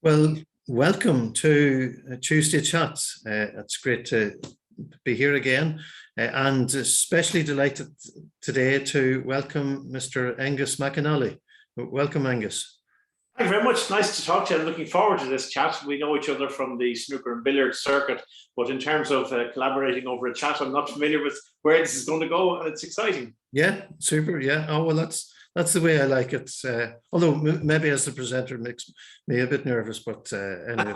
Well, welcome to Tuesday Chats. It's great to be here again, and especially delighted today to welcome Mr. Aonghus McAnally. Welcome, Aonghus. Thank you very much. Nice to talk to you. I'm looking forward to this chat. We know each other from the snooker and billiard circuit, but in terms of collaborating over a chat, I'm not familiar with where this is going to go, and it's exciting. Yeah, super. Yeah. Oh, well, that's the way I like it. Although maybe as the presenter makes me a bit nervous, but anyway.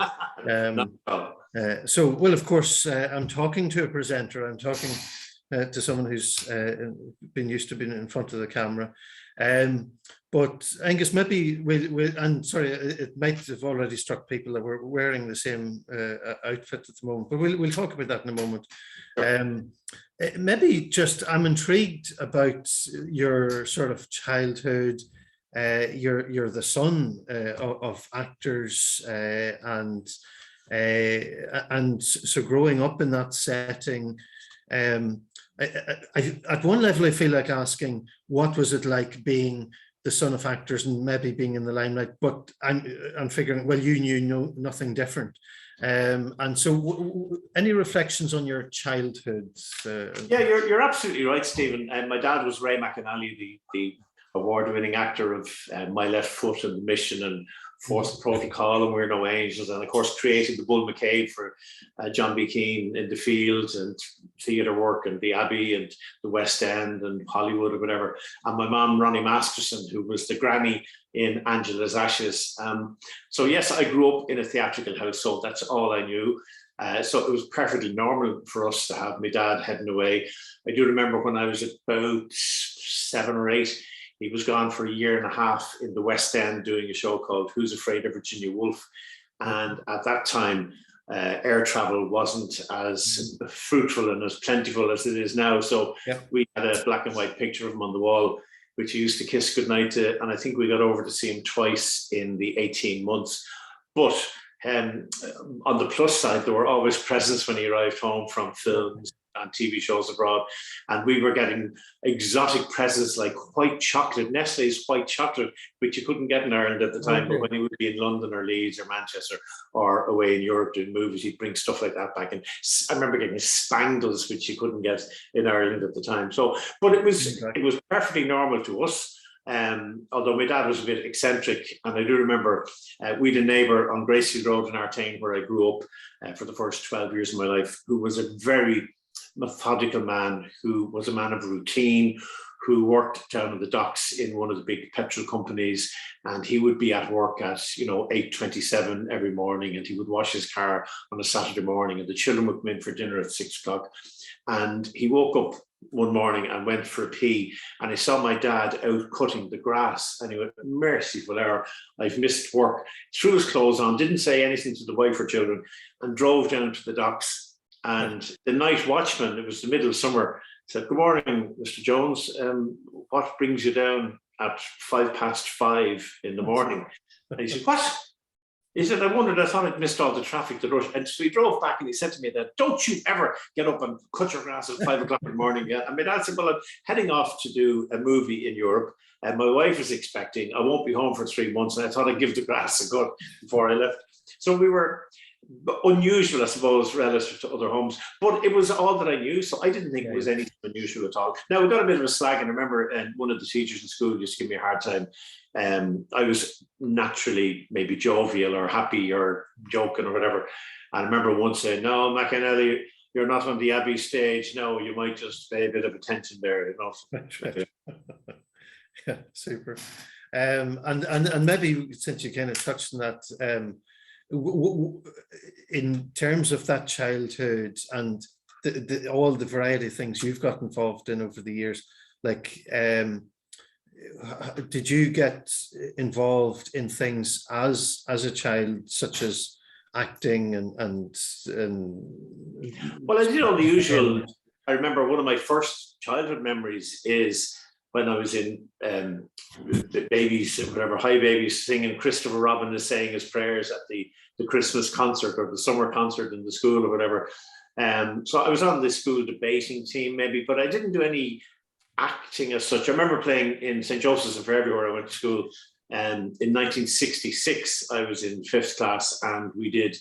So, well, of course, I'm talking to a presenter. I'm talking to someone who's been used to being in front of the camera. But Aonghus, maybe and sorry, it might have already struck people that we're wearing the same outfit at the moment, but we'll talk about that in a moment. Maybe just, I'm intrigued about your sort of childhood. You're the son of actors, and so growing up in that setting, at one level I feel like asking, what was it like being the son of actors and maybe being in the limelight? But I'm figuring, well, you knew nothing different. And so any reflections on your childhood? Yeah, you're absolutely right, Stephen. My dad was Ray McAnally, the award-winning actor of My Left Foot and The Mission and Force Protocol and We're No Angels, and of course created the Bull McCabe for John B. Keane in the Field and theatre work and the Abbey and the West End and Hollywood or whatever. And my mum, Ronnie Masterson, who was the granny in Angela's Ashes. So yes, I grew up in a theatrical household. That's all I knew. So it was perfectly normal for us to have my dad heading away. I do remember when I was about 7 or 8, he was gone for a year and a half in the West End doing a show called Who's Afraid of Virginia Woolf? And at that time, air travel wasn't as fruitful and as plentiful as it is now. So we had a black and white picture of him on the wall, which he used to kiss goodnight to. And I think we got over to see him twice in the 18 months. But on the plus side, there were always presents when he arrived home from films and TV shows abroad, and we were getting exotic presents like white chocolate, Nestle's white chocolate, which you couldn't get in Ireland at the time. But when he would be in London or Leeds or Manchester or away in Europe doing movies, he'd bring stuff like that back. And I remember getting Spangles, which you couldn't get in Ireland at the time. So, but it was perfectly normal to us. Although my dad was a bit eccentric, and I do remember we had a neighbour on Gracefield Road in Artane where I grew up for the first 12 years of my life, who was a very methodical man, who was a man of routine, who worked down on the docks in one of the big petrol companies, and he would be at work at 8:27 every morning, and he would wash his car on a Saturday morning, and the children would come in for dinner at 6 o'clock. And he woke up one morning and went for a pee, and I saw my dad out cutting the grass, and he went, merciful hour, I've missed work. Threw his clothes on, didn't say anything to the wife or children, and drove down to the docks. And the night watchman, it was the middle of summer, said, good morning, Mr. Jones. What brings you down at 5:05 in the morning? And he said, what? He said, I wondered, I thought I'd missed all the traffic, the rush. And so he drove back and he said to me that, don't you ever get up and cut your grass at 5 o'clock in the morning. Yeah. And my dad said, well, I'm heading off to do a movie in Europe, and my wife is expecting. I won't be home for 3 months. And I thought I'd give the grass a go before I left. So we were unusual, I suppose, relative to other homes, but it was all that I knew, so I didn't think it was anything unusual at all. Now, we got a bit of a slag, and I remember one of the teachers in school used to give me a hard time. I was naturally maybe jovial or happy or joking or whatever. And I remember once saying, no, McAnally, you're not on the Abbey stage. No, you might just pay a bit of attention there. Yeah, super. And maybe since you kind of touched on that, in terms of that childhood and all the variety of things you've got involved in over the years, like did you get involved in things as a child, such as acting and well, as you know, the usual. I remember one of my first childhood memories is when I was in the babies, whatever, high babies, singing Christopher Robin is saying his prayers at the Christmas concert or the summer concert in the school or whatever. So I was on the school debating team maybe, but I didn't do any acting as such. I remember playing in St. Joseph's in Fairview where I went to school, In 1966, I was in 5th class, and we did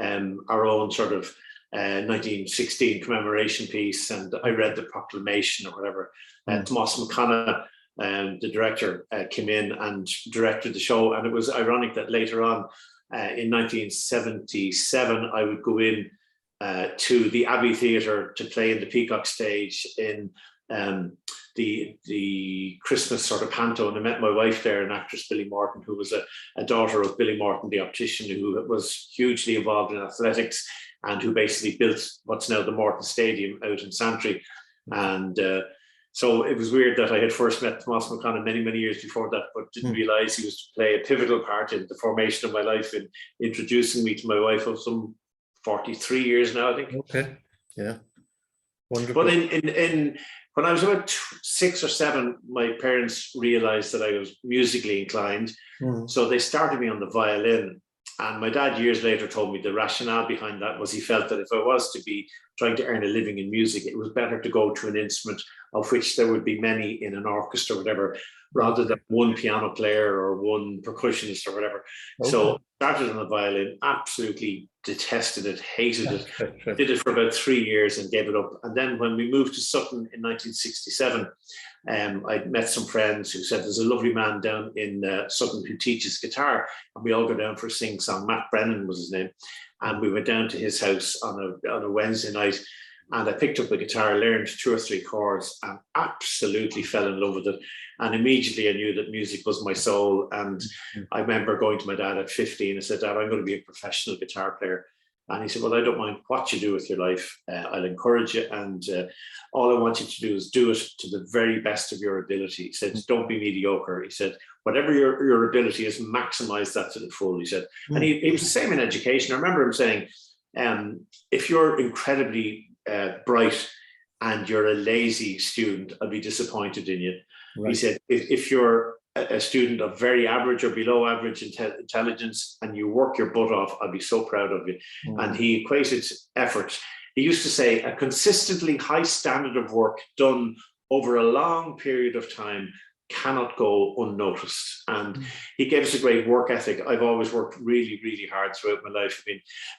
our own sort of 1916 commemoration piece, and I read the proclamation or whatever. Tomas McAnally, the director, came in and directed the show, and it was ironic that later on, in 1977, I would go in to the Abbey Theatre to play in the Peacock stage in the Christmas sort of panto, and I met my wife there, an actress, Billy Morton, who was a daughter of Billy Morton, the optician, who was hugely involved in athletics and who basically built what's now the Morton Stadium out in Santry. And so it was weird that I had first met Tomas McAnally many, many years before that, but didn't realize he was to play a pivotal part in the formation of my life, in introducing me to my wife of some 43 years now, I think. Okay, yeah, wonderful. But in when I was about 6 or 7, my parents realized that I was musically inclined, so they started me on the violin. And my dad years later told me the rationale behind that was he felt that if I was to be trying to earn a living in music, it was better to go to an instrument of which there would be many in an orchestra or whatever, rather than one piano player or one percussionist or whatever. Okay. So I started on the violin, absolutely detested it, hated it, did it for about 3 years and gave it up. And then when we moved to Sutton in 1967, I met some friends who said there's a lovely man down in Sutton who teaches guitar, and we all go down for a sing-song. Matt Brennan was his name, and we went down to his house on a Wednesday night, and I picked up the guitar, learned 2 or 3 chords, and absolutely fell in love with it. And immediately I knew that music was my soul. And I remember going to my dad at 15. I said, Dad, I'm going to be a professional guitar player. And he said, well, I don't mind what you do with your life. I'll encourage you. And all I want you to do is do it to the very best of your ability. He said, don't be mediocre. He said, whatever your ability is, maximize that to the full. He said, and he was the same in education. I remember him saying, if you're incredibly bright and you're a lazy student, I'll be disappointed in you. Right. He said, if you're a student of very average or below average intelligence and you work your butt off, I'll be so proud of you. And he equated effort. He used to say a consistently high standard of work done over a long period of time cannot go unnoticed. And he gave us a great work ethic. I've always worked really, really hard throughout my life.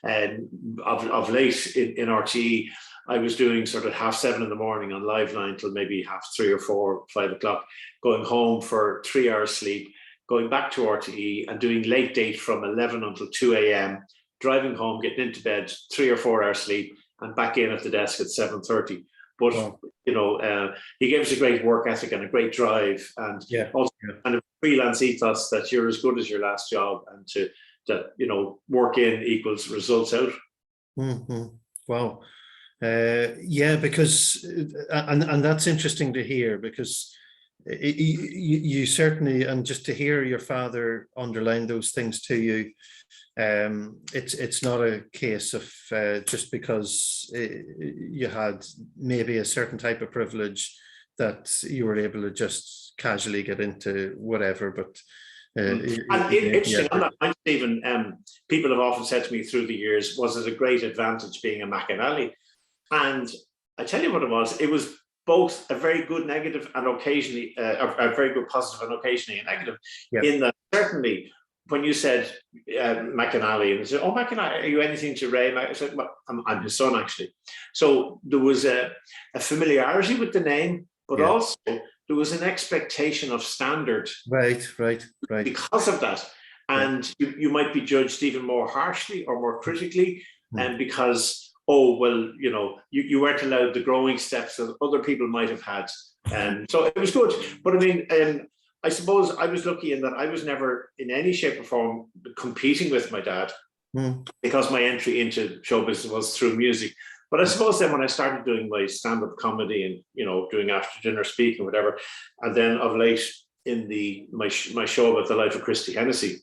I mean, of late in RTE, I was doing sort of 7:30 in the morning on Live Line till maybe 3:30 or 4, 5 o'clock, going home for 3 hours sleep, going back to RTE and doing late date from 11 until 2 a.m., driving home, getting into bed, 3 or 4 hours sleep, and back in at the desk at 7:30. But, you know, he gave us a great work ethic and a great drive, and also and a freelance ethos that you're as good as your last job, and that, you know, work in equals results out. Wow. Yeah, because and that's interesting to hear, because you certainly, and just to hear your father underline those things to you, it's not a case of just because you had maybe a certain type of privilege that you were able to just casually get into whatever, but interesting on that point, Stephen, people have often said to me through the years, was it a great advantage being a McAnally? And I tell you what it was both a very good negative and occasionally a very good positive and occasionally a negative. In that, certainly when you said McAnally, and they said, oh, McAnally, are you anything to Ray? I said, well, I'm his son, actually. So there was a familiarity with the name, but also there was an expectation of standard. Right. Because of that. And you might be judged even more harshly or more critically, and because, oh, well, you know, you weren't allowed the growing steps that other people might have had. And so it was good. But I mean, I suppose I was lucky in that I was never in any shape or form competing with my dad, because my entry into show business was through music. But I suppose then when I started doing my stand-up comedy and, you know, doing after dinner speaking, whatever, and then of late in my show about the life of Christy Hennessy,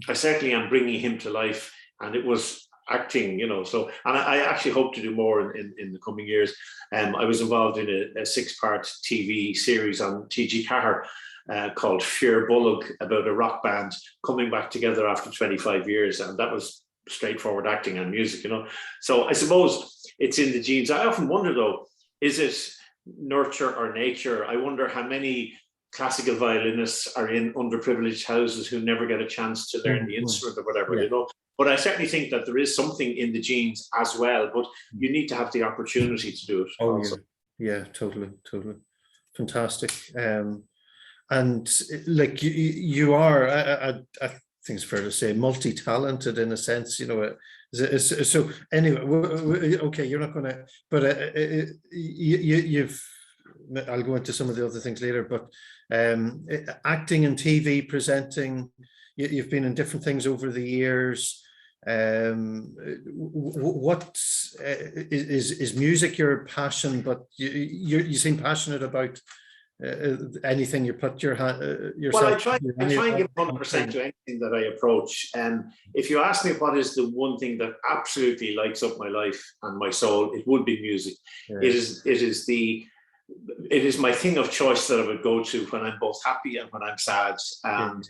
I certainly am bringing him to life, and it was acting, you know. So, and I actually hope to do more in the coming years. I was involved in a 6-part TV series on TG Cahir called Fear Bullock, about a rock band coming back together after 25 years, and that was straightforward acting and music, you know. So I suppose it's in the genes. I often wonder though, is it nurture or nature? I wonder how many classical violinists are in underprivileged houses who never get a chance to learn the instrument or whatever, Yeah. you know. But I certainly think that there is something in the genes as well, but you need to have the opportunity to do it. Oh, also. yeah, totally. Fantastic. And like you are, I think it's fair to say, multi-talented in a sense, you know. So anyway, okay, you're not going to, but you've, I'll go into some of the other things later, but acting and TV presenting, you've been in different things over the years. What is music your passion? But you seem passionate about anything you put your hand yourself. Well, I try and give 100% to anything that I approach. If you ask me what is the one thing that absolutely lights up my life and my soul, it would be music. Yeah. It is my thing of choice that I would go to when I'm both happy and when I'm sad. And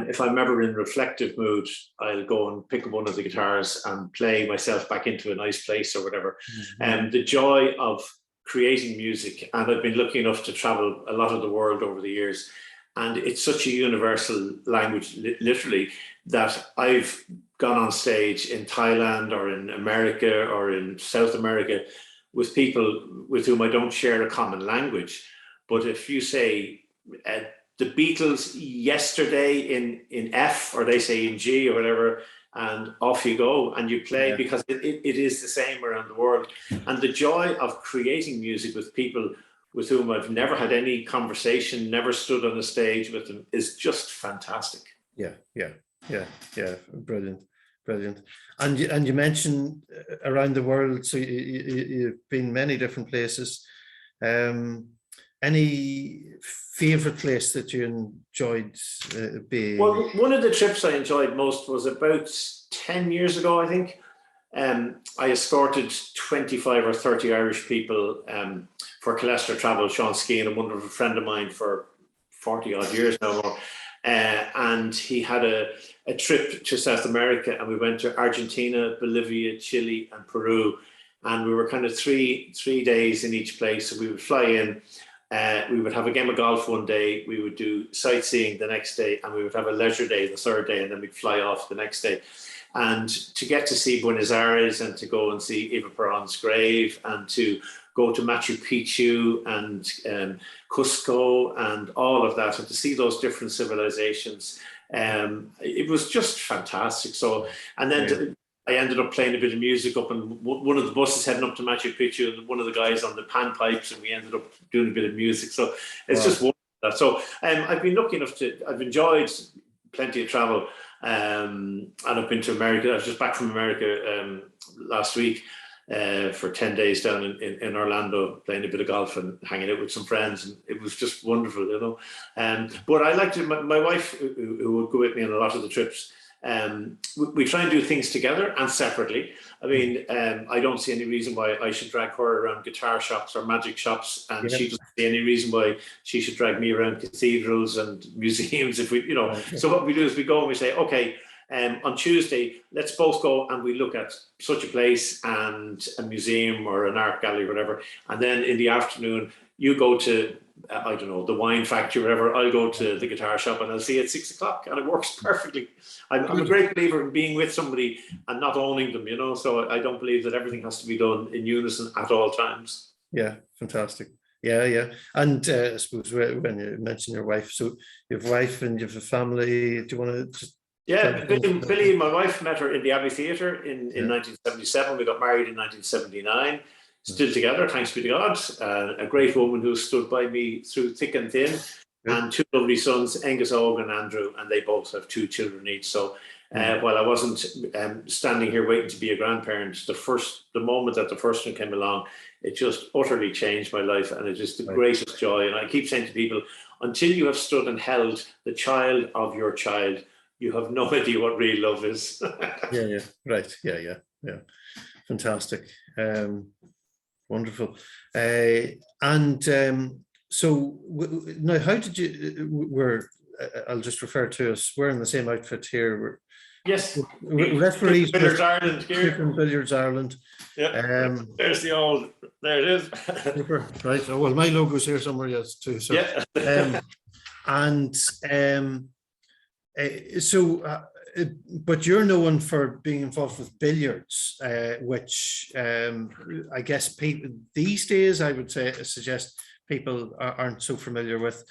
if I'm ever in reflective mood, I'll go and pick up one of the guitars and play myself back into a nice place or whatever. And the joy of creating music, and I've been lucky enough to travel a lot of the world over the years, and it's such a universal language, literally, that I've gone on stage in Thailand or in America or in South America with people with whom I don't share a common language. But if you say the Beatles yesterday in F, or they say in G or whatever, and off you go and you play, because it is the same around the world. And the joy of creating music with people with whom I've never had any conversation, never stood on a stage with them, is just fantastic. Yeah. Brilliant. And you mentioned around the world, so you've been many different places. Any favorite place that you enjoyed being? Well, one of the trips I enjoyed most was about 10 years ago, I think. I escorted 25 or 30 Irish people for Colester Travel, Sean Skeen, a wonderful friend of mine for 40 odd years now. And he had a trip to South America, and we went to Argentina, Bolivia, Chile, and Peru. And we were kind of three days in each place. So we would fly in, we would have a game of golf one day, we would do sightseeing the next day, and we would have a leisure day the third day, and then we'd fly off the next day. And to get to see Buenos Aires and to go and see Eva Perón's grave and to go to Machu Picchu and Cusco and all of that, and to see those different civilizations, it was just fantastic. So, and then I ended up playing a bit of music up in one of the buses heading up to Machu Picchu, and one of the guys on the panpipes, and we ended up doing a bit of music. So it's just wonderful. So I've been lucky enough I've enjoyed plenty of travel, and I've been to America. I was just back from America last week for 10 days down in Orlando, playing a bit of golf and hanging out with some friends, and it was just wonderful, you know. But I liked it. My wife, who would go with me on a lot of the trips, we try and do things together and separately. I mean, I don't see any reason why I should drag her around guitar shops or magic shops, and she doesn't see any reason why she should drag me around cathedrals and museums. If we, you know, so what we do is we go and we say, okay, on Tuesday, let's both go and we look at such a place and a museum or an art gallery, whatever. And then in the afternoon, you go to, I don't know, the wine factory, whatever. I'll go to the guitar shop and I'll see you at 6 o'clock, and it works perfectly. I'm a great believer in being with somebody and not owning them, you know, so I don't believe that everything has to be done in unison at all times. Yeah, fantastic. Yeah. And I suppose when you mention your wife, so you have a wife and you have a family, do you want to just... Yeah, Billy, my wife, met her in the Abbey Theatre in 1977. We got married in 1979. Still together, thanks be to God. A great woman who stood by me through thick and thin, and two lovely sons, Aonghus, Owen, and Andrew, and they both have two children each. So while I wasn't standing here waiting to be a grandparent, the moment that the first one came along, it just utterly changed my life, and it's just the greatest joy. And I keep saying to people, until you have stood and held the child of your child, you have no idea what real love is. Right. Yeah. Fantastic. Wonderful. So now, how did you? I'll just refer to us. We're in the same outfit here. We're referees. Billiards Ireland here. Billiards Ireland. Yeah. There's the old. There it is. Right. Oh, well, my logo's here somewhere else too. So. Yeah. And but you're known for being involved with billiards, which I guess people these days, I would suggest people aren't so familiar with,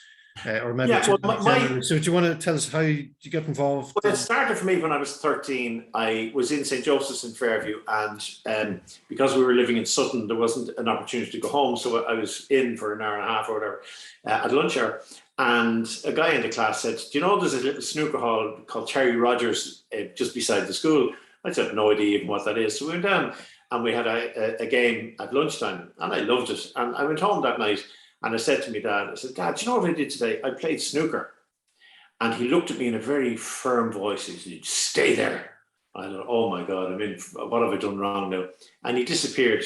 or maybe generally. So do you want to tell us how you got involved? Well, it started for me when I was 13. I was in St. Joseph's in Fairview, and because we were living in Sutton, there wasn't an opportunity to go home. So I was in for an hour and a half or whatever at lunch hour. And a guy in the class said, do you know there's a little snooker hall called Terry Rogers just beside the school? I said, no idea even what that is. So we went down and we had a game at lunchtime, and I loved it. And I went home that night and I said to my dad, I said, Dad, do you know what I did today? I played snooker. And he looked at me in a very firm voice. He said, stay there. I thought, oh my God, what have I done wrong now? And he disappeared.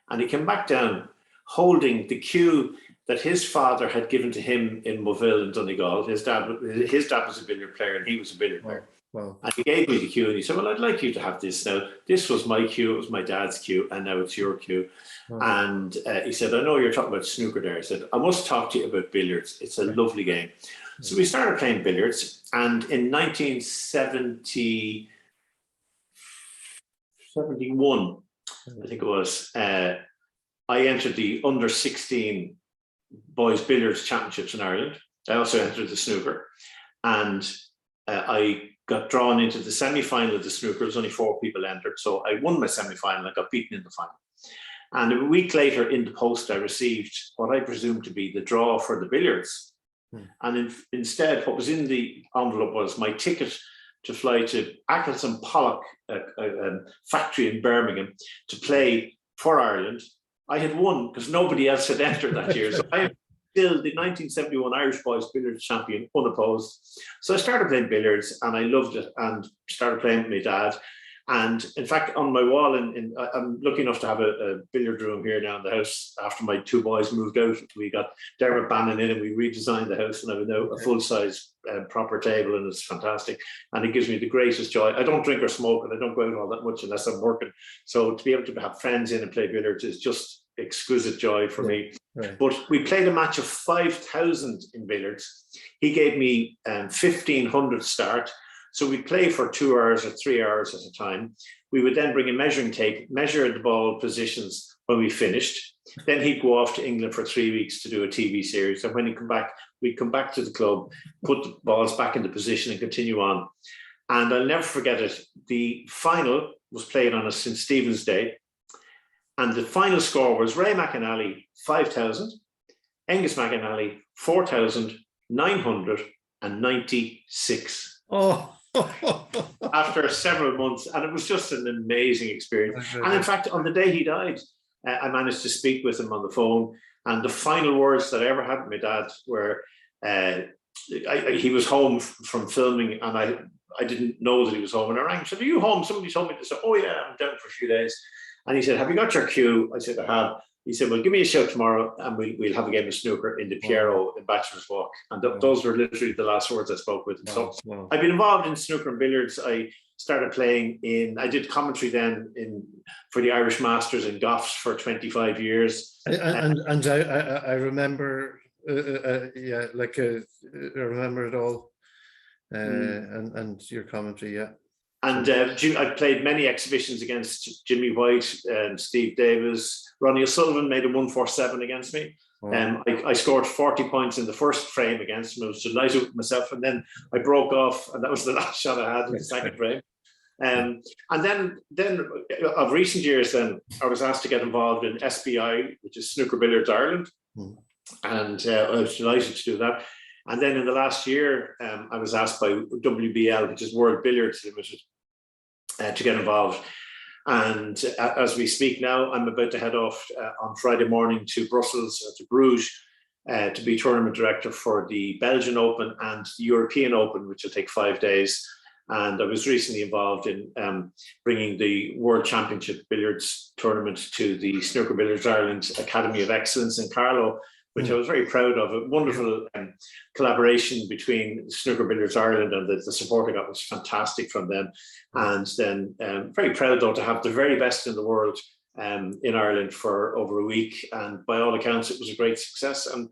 And he came back down holding the cue that his father had given to him in Moville in Donegal. His dad was a billiard player and he was a billiard player. Wow. And he gave me the cue and he said, well, I'd like you to have this now. This was my cue, it was my dad's cue, and now it's your cue. Wow. And he said, I know you're talking about snooker there. I said, I must talk to you about billiards. It's a lovely game. So we started playing billiards, and in 1971, I think it was, I entered the under-16 boys billiards championships in Ireland. I also entered the snooker, and I got drawn into the semi-final of the snooker. There was only 4 people entered, so I won my semi-final. I got beaten in the final. And a week later in the post, I received what I presumed to be the draw for the billiards. And instead, what was in the envelope was my ticket to fly to Ackles and Pollock, a factory in Birmingham, to play for Ireland. I had won because nobody else had entered that year. So I am still the 1971 Irish boys billiards champion, unopposed. So I started playing billiards and I loved it, and started playing with my dad. And in fact, on my wall, I'm lucky enough to have a billiard room here now in the house. After my 2 boys moved out, we got Dermot Bannon in and we redesigned the house, and I have now a full-size proper table, and it's fantastic. And it gives me the greatest joy. I don't drink or smoke, and I don't go out all that much unless I'm working. So to be able to have friends in and play billiards is just exquisite joy for me. Right. But we played a match of 5,000 in billiards. He gave me 1,500 start. So we'd play for 2 hours or 3 hours at a time. We would then bring a measuring tape, measure the ball positions when we finished. Then he'd go off to England for 3 weeks to do a TV series. And when he'd come back, we'd come back to the club, put the balls back into position and continue on. And I'll never forget it. The final was played on a St. Stephen's Day. And the final score was Ray McAnally, 5,000, Aonghus McAnally, 4,996. Oh. After several months, and it was just an amazing experience. And in fact, on the day he died, I managed to speak with him on the phone, and the final words that I ever had with my dad were, he was home from filming, and I didn't know that he was home, and I rang and said, are you home? Somebody told me to say, oh yeah, I'm down for a few days. And he said, have you got your cue? I said, I have. He said, well, give me a shout tomorrow and we'll have a game of snooker in the Piero in Bachelor's Walk. And those were literally the last words I spoke with him. So I've been involved in snooker and billiards. I started playing I did commentary then for the Irish Masters in Goffs for 25 years. And I remember, I remember it all. And your commentary, yeah. And I played many exhibitions against Jimmy White and Steve Davis. Ronnie O'Sullivan made a 147 against me. Wow. I scored 40 points in the first frame against him. I was delighted with myself. And then I broke off, and that was the last shot I had in the second frame. And then of recent years, then I was asked to get involved in SBI, which is Snooker Billiards Ireland. And I was delighted to do that. And then in the last year, I was asked by WBL, which is World Billiards Limited, to get involved. And as we speak now, I'm about to head off on Friday morning to Brussels, to Bruges, to be tournament director for the Belgian Open and the European Open, which will take 5 days. And I was recently involved in bringing the World Championship Billiards tournament to the Snooker Billiards Ireland Academy of Excellence in Carlow, which I was very proud of. A wonderful collaboration between Snooker Billiards Ireland, and the support I got was fantastic from them. And then very proud, though, to have the very best in the world in Ireland for over a week. And by all accounts, it was a great success. And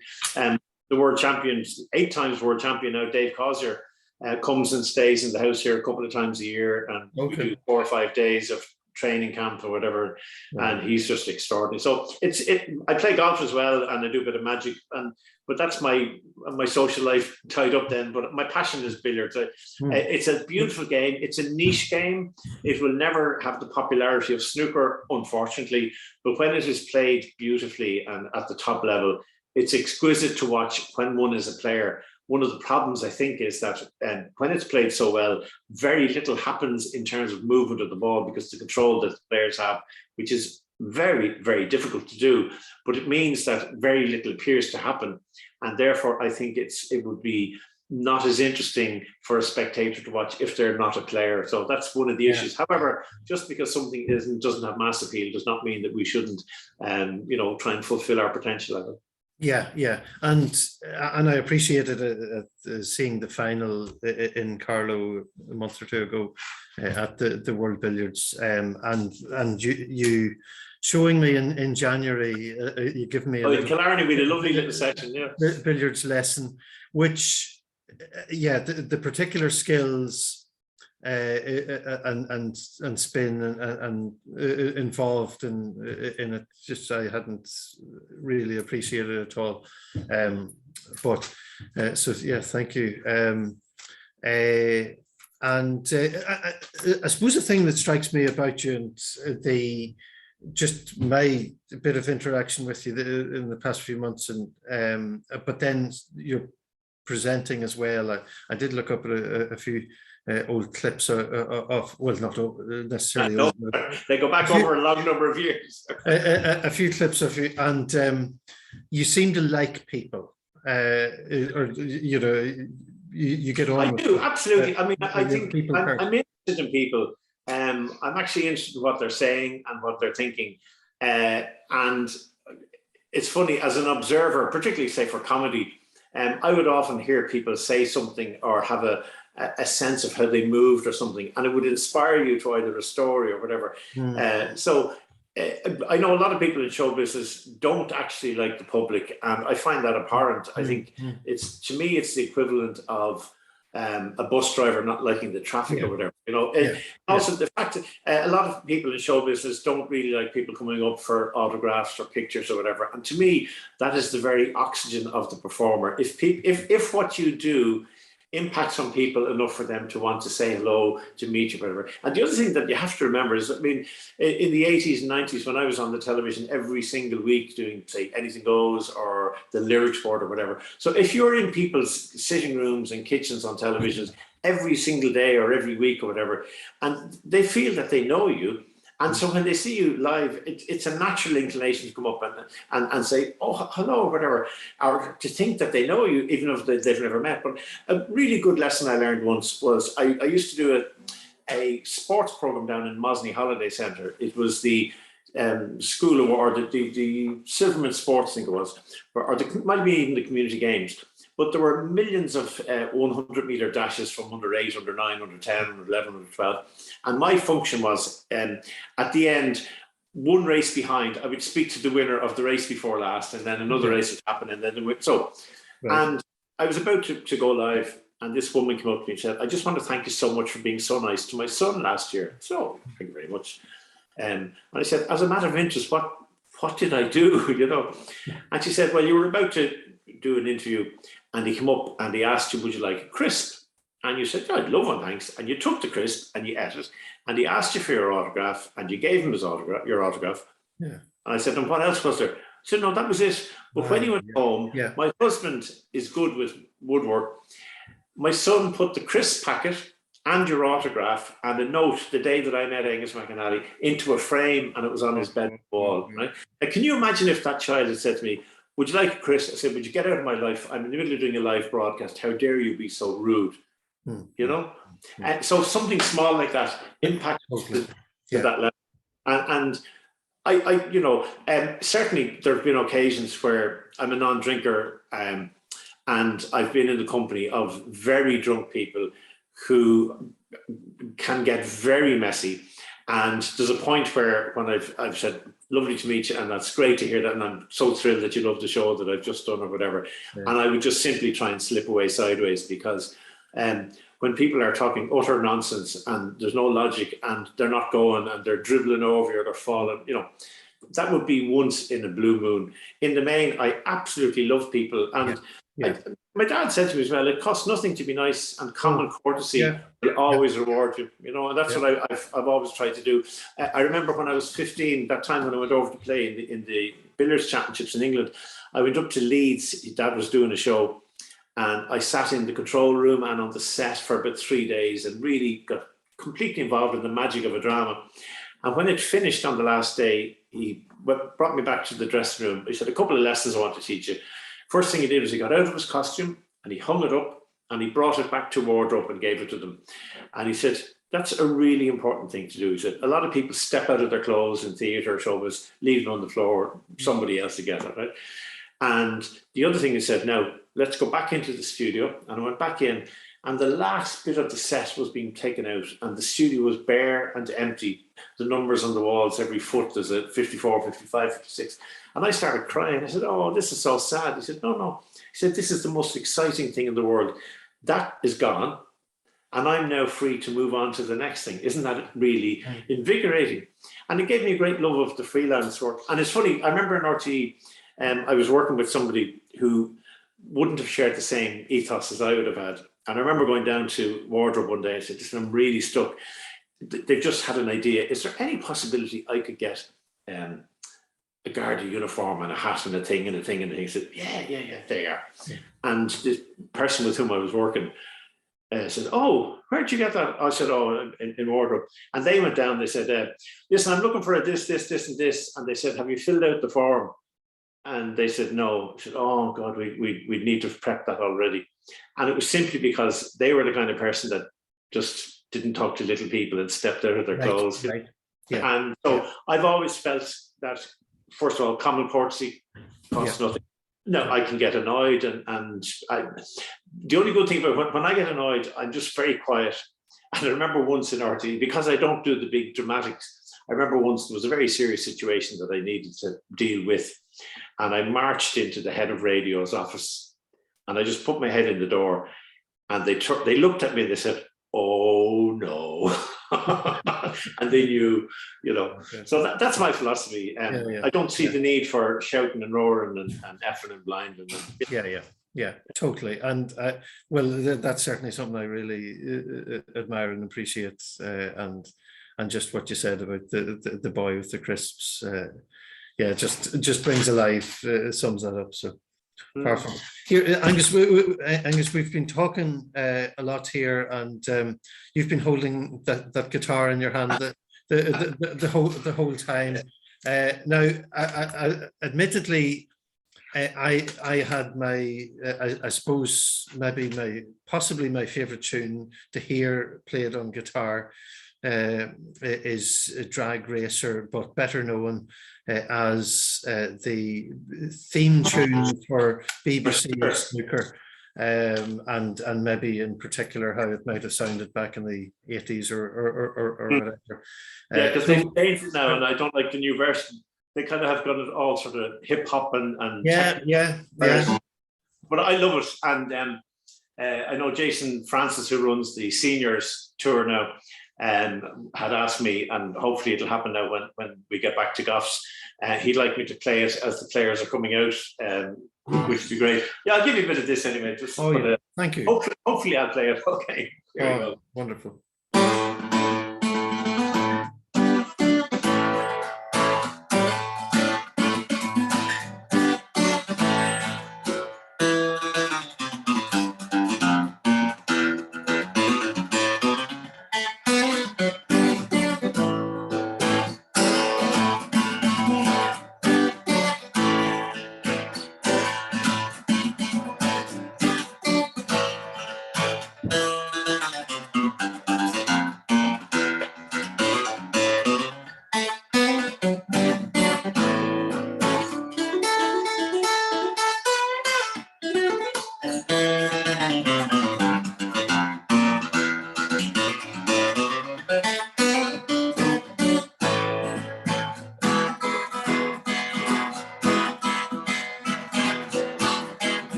the world champions, 8 times world champion now, Dave Cosier, comes and stays in the house here a couple of times a year, and we do 4 or 5 days of training camp or whatever, and he's just extraordinary. So I play golf as well, and I do a bit of magic, but that's my social life tied up then. But my passion is billiards. It's a beautiful game. It's a niche game. It will never have the popularity of snooker, unfortunately, but when it is played beautifully and at the top level, it's exquisite to watch when one is a player. One of the problems, I think, is that when it's played so well, very little happens in terms of movement of the ball, because the control that the players have, which is very, very difficult to do, but it means that very little appears to happen. And therefore, I think it would be not as interesting for a spectator to watch if they're not a player. So that's one of the issues. However, just because something doesn't have mass appeal does not mean that we shouldn't, try and fulfill our potential of it. Yeah, and I appreciated seeing the final in Carlow a month or two ago at the World Billiards, and you showing me in January. You give me in Killarney, we had a lovely little session, billiards lesson, which the particular skills and spin and involved in it, just I hadn't really appreciated it at all. So thank you. I suppose the thing that strikes me about you and just my bit of interaction with you in the past few months, and but then you're presenting as well. I did look up at a few old clips of well, not necessarily old, they go back over a long number of years. a few clips of you, and you seem to like people, or you get on. I do, absolutely. I mean, I think I'm interested in people. I'm actually interested in what they're saying and what they're thinking, and it's funny, as an observer, particularly say for comedy, I would often hear people say something or have a sense of how they moved or something, and it would inspire you to either a story or whatever. I know a lot of people in show business don't actually like the public, and I find that abhorrent. I think to me it's the equivalent of a bus driver not liking the traffic or whatever. Also the fact that a lot of people in show business don't really like people coming up for autographs or pictures or whatever. And to me, that is the very oxygen of the performer. If what you do impacts on people enough for them to want to say hello, to meet you, whatever. And the other thing that you have to remember is, I mean, in the 80s and 90s, when I was on the television every single week doing, say, Anything Goes or the Lyrics Board or whatever. So if you're in people's sitting rooms and kitchens on televisions every single day or every week or whatever, and they feel that they know you, and so when they see you live, it's a natural inclination to come up and say, oh, hello, or whatever, or to think that they know you, even if they've never met. But a really good lesson I learned once was, I used to do a sports program down in Mosney Holiday Centre. It was the school award, the Silverman Sports, I think it was, or it might be even the community games. But there were millions of 100-meter dashes from under 8, under 9, under 10, under 11, under 12. And my function was, at the end, one race behind, I would speak to the winner of the race before last, and then another race would happen, and then and I was about to go live, and this woman came up to me and said, I just want to thank you so much for being so nice to my son last year. So, thank you very much. And I said, as a matter of interest, what did I do, And she said, well, you were about to do an interview, and he came up and he asked you, would you like a crisp? And you said, oh, I'd love one, thanks. And you took the crisp and you ate it, and he asked you for your autograph, and you gave him your autograph. Yeah. And I said, and what else was there? I said, no, that was it. But when he went home, my husband is good with woodwork. My son put the crisp packet and your autograph and a note the day that I met Aonghus McAnally into a frame, and it was on his bedroom wall. Right? Now, can you imagine if that child had said to me, would you like a crisp? I said, would you get out of my life? I'm in the middle of doing a live broadcast. How dare you be so rude? And so something small like that impacts to that level. And I certainly there have been occasions where I'm a non-drinker, and I've been in the company of very drunk people who can get very messy. And there's a point where when I've said, lovely to meet you, and that's great to hear that, and I'm so thrilled that you love the show that I've just done or whatever. Yeah. And I would just simply try and slip away sideways, because when people are talking utter nonsense and there's no logic and they're not going and they're dribbling over you or they're falling, you know, that would be once in a blue moon. In the main, I absolutely love people. And my dad said to me as well, it costs nothing to be nice, and common courtesy will always reward you, you know, and that's what I've always tried to do. I remember when I was 15, that time when I went over to play in the billiards championships in England, I went up to Leeds. Dad was doing a show, and I sat in the control room and on the set for about 3 days and really got completely involved in the magic of a drama. And when it finished on the last day, he brought me back to the dressing room. He said, a couple of lessons I want to teach you. First thing he did was he got out of his costume and he hung it up and he brought it back to wardrobe and gave it to them. And he said, that's a really important thing to do. He said, a lot of people step out of their clothes in theatre or showbiz, leave it on the floor, somebody else to get it, right? And the other thing he said, now let's go back into the studio. And I went back in, and the last bit of the set was being taken out and the studio was bare and empty. The numbers on the walls, every foot, there's a 54, 55, 56. And I started crying. I said, oh, this is so sad. He said, no. He said, this is the most exciting thing in the world. That is gone. And I'm now free to move on to the next thing. Isn't that really invigorating? And it gave me a great love of the freelance work. And it's funny, I remember in RTE, I was working with somebody who wouldn't have shared the same ethos as I would have had. And I remember going down to wardrobe one day and said, listen, I'm really stuck. They've just had an idea. Is there any possibility I could get a Garda uniform and a hat and a thing and a thing and a thing? He said, yeah, there you are. Yeah. And the person with whom I was working said, oh, where'd you get that? I said, oh, in wardrobe. And they went down, they said, listen, I'm looking for a this, and this. And they said, have you filled out the form? And they said, no. I said, oh, God, we need to prep that already. And it was simply because they were the kind of person that just didn't talk to little people and stepped out of their clothes. Right. Yeah. And so I've always felt that, first of all, common courtesy costs nothing. No, I can get annoyed. And the only good thing about when I get annoyed, I'm just very quiet. And I remember once in RTE, because I don't do the big dramatics, I remember once there was a very serious situation that I needed to deal with. And I marched into the head of radio's office and I just put my head in the door, and they looked at me and they said, oh no. And they knew, you know. Okay. So that's my philosophy. I don't see the need for shouting and roaring and effing and blinding. Yeah, totally. And well, that's certainly something I really admire and appreciate. And just what you said about the boy with the crisps, just brings alive, sums that up. So perfect. Here, Angus, we've been talking a lot here, and you've been holding that guitar in your hand the whole time. Now, admittedly, I had I suppose possibly my favorite tune to hear played on guitar is Drag Racer, but better known as the theme tune for BBC Snooker, and maybe in particular how it might have sounded back in the 80s or whatever. Yeah, because they've changed it now, and I don't like the new version. They kind of have got it all sort of hip hop and yeah. But I love it, and I know Jason Francis, who runs the seniors tour now, had asked me, and hopefully it'll happen now when we get back to Goffs. He'd like me to play it as the players are coming out, which would be great. Yeah, I'll give you a bit of this anyway. Just thank you. Hopefully I'll play it. Okay. Here we go. Wonderful.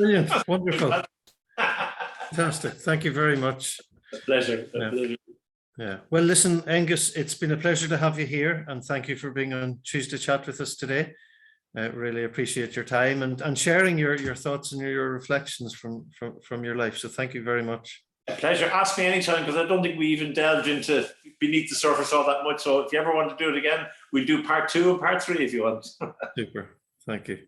Brilliant, wonderful, fantastic. Thank you very much. Pleasure. Yeah. Pleasure. Yeah. Well, listen, Aonghus, it's been a pleasure to have you here, and thank you for being on Choose to Chat with us today. I really appreciate your time and sharing your thoughts and your reflections from your life. So thank you very much. A pleasure. Ask me anytime, because I don't think we even delved into beneath the surface all that much. So if you ever want to do it again, we'll do part 2 and part 3 if you want. Super. Thank you.